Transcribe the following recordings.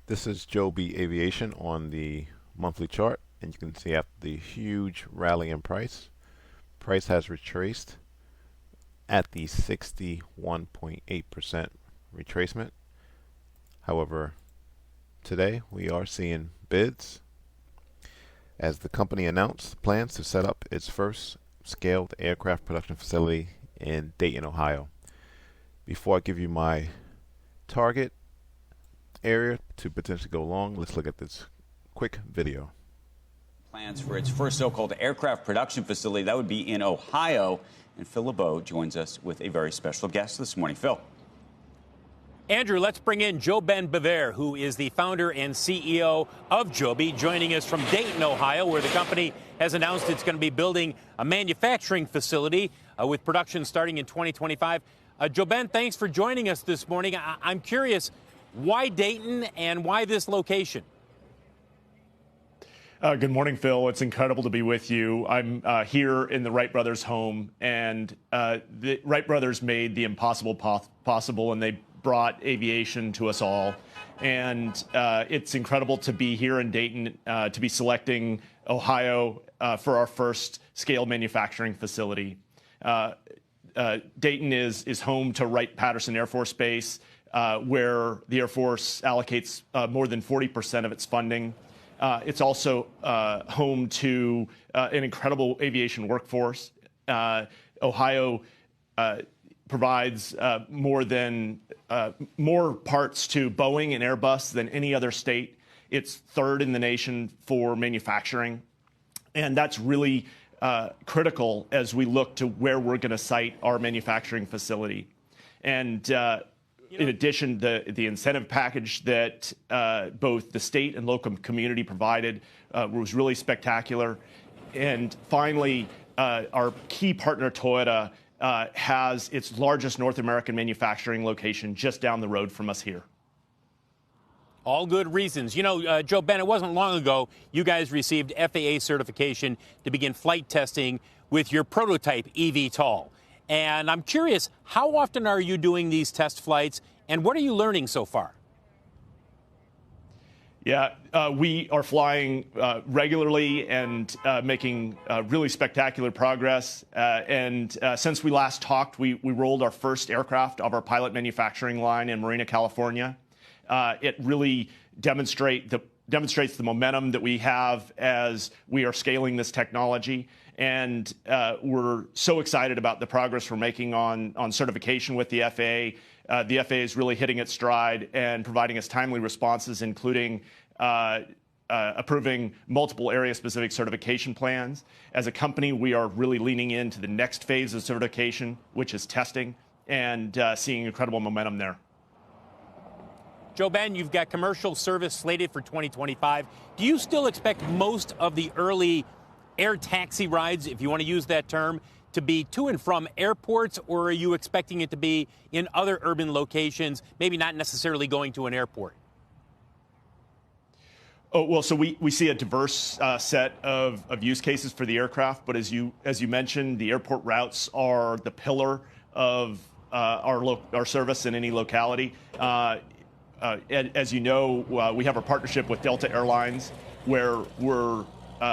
This is Joby Aviation on the monthly chart, and you can see after the huge rally in price, price has retraced at the 61.8% retracement. However, today we are seeing bids as the company announced plans to set up its first scaled aircraft production facility in Dayton, Ohio. Before I give you my target area to potentially go long, let's look at this quick video. Plans for its first so-called aircraft production facility. That would be in Ohio. And Phil LeBeau joins us with a very special guest this morning. Phil. Andrew, let's bring in JoeBen Bevirt, who is the founder and CEO of Joby, joining us from Dayton, Ohio, where the company has announced it's going to be building a manufacturing facility with production starting in 2025. JoeBen, thanks for joining us this morning. I'm curious, why Dayton and why this location? Good morning, Phil. It's incredible to be with you. I'm here in the Wright brothers' home, and the Wright brothers made the impossible possible, and they brought aviation to us all. And it's incredible to be here in Dayton, to be selecting Ohio for our first scale manufacturing facility. Dayton is home to Wright-Patterson Air Force Base, where the Air Force allocates more than 40% of its funding. It's also home to an incredible aviation workforce. Ohio provides more parts to Boeing and Airbus than any other state. It's third in the nation for manufacturing, and that's really critical as we look to where we're going to site our manufacturing facility. And in addition, the incentive package that both the state and local community provided was really spectacular. And finally, our key partner, Toyota, has its largest North American manufacturing location just down the road from us here. All good reasons. You know, JoeBen, it wasn't long ago you guys received FAA certification to begin flight testing with your prototype eVTOL. And I'm curious, how often are you doing these test flights, and what are you learning so far? Yeah, we are flying regularly and making really spectacular progress. And since we last talked, we rolled our first aircraft of our pilot manufacturing line in Marina, California. It really demonstrates the momentum that we have as we are scaling this technology. And we're so excited about the progress we're making on certification with the FAA. The FAA is really hitting its stride and providing us timely responses, including approving multiple area-specific certification plans. As a company, we are really leaning into the next phase of certification, which is testing, and seeing incredible momentum there. JoeBen, you've got commercial service slated for 2025. Do you still expect most of the early air taxi rides, if you want to use that term, to be to and from airports, or are you expecting it to be in other urban locations, maybe not necessarily going to an airport? Oh, well, so we see a diverse set of use cases for the aircraft, but as you mentioned, the airport routes are the pillar of our service in any locality. As you know, we have a partnership with Delta Airlines, where we're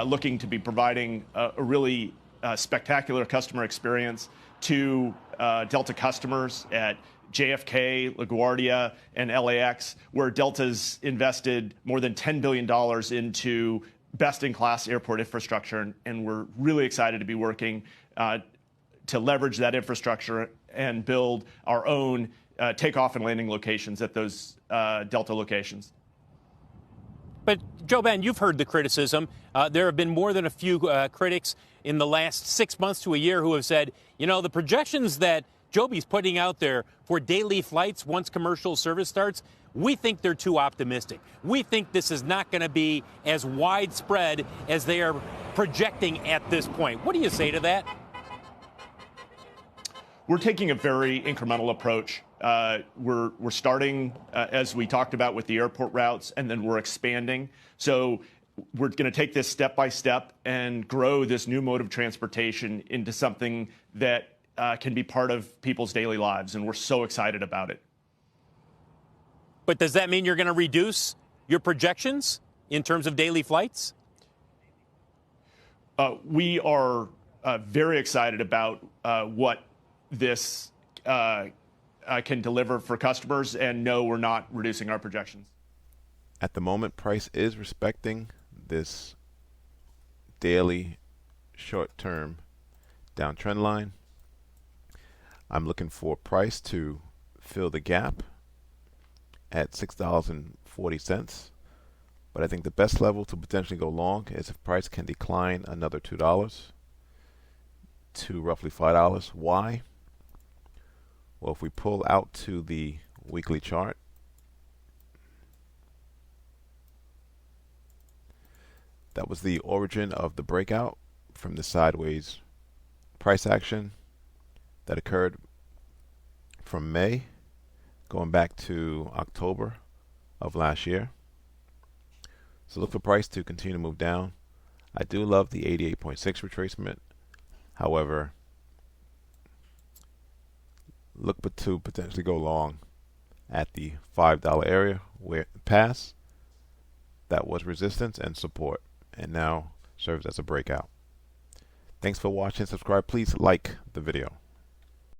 looking to be providing a really spectacular customer experience to Delta customers at JFK, LaGuardia, and LAX, where Delta's invested more than $10 billion into best-in-class airport infrastructure. And we're really excited to be working to leverage that infrastructure and build our own takeoff and landing locations at those Delta locations. But, JoeBen, you've heard the criticism. There have been more than a few critics in the last 6 months to a year who have said, you know, the projections that Joby's putting out there for daily flights once commercial service starts, we think they're too optimistic. We think this is not going to be as widespread as they are projecting at this point. What do you say to that? We're taking a very incremental approach. We're starting, as we talked about, with the airport routes, and then we're expanding. So we're going to take this step by step and grow this new mode of transportation into something that can be part of people's daily lives, and we're so excited about it. But does that mean you're going to reduce your projections in terms of daily flights? We are very excited about what this can deliver for customers, and no, we're not reducing our projections. At the moment, price is respecting this daily short-term downtrend line. I'm looking for price to fill the gap at $6.40. But I think the best level to potentially go long is if price can decline another $2 to roughly $5. Why? Well, if we pull out to the weekly chart, that was the origin of the breakout from the sideways price action that occurred from May going back to October of last year. So look for price to continue to move down. I do love the 88.6 retracement. However, look to potentially go long at the $5 area where pass that was resistance and support and now serves as a breakout. Thanks for watching. Subscribe. Please like the video.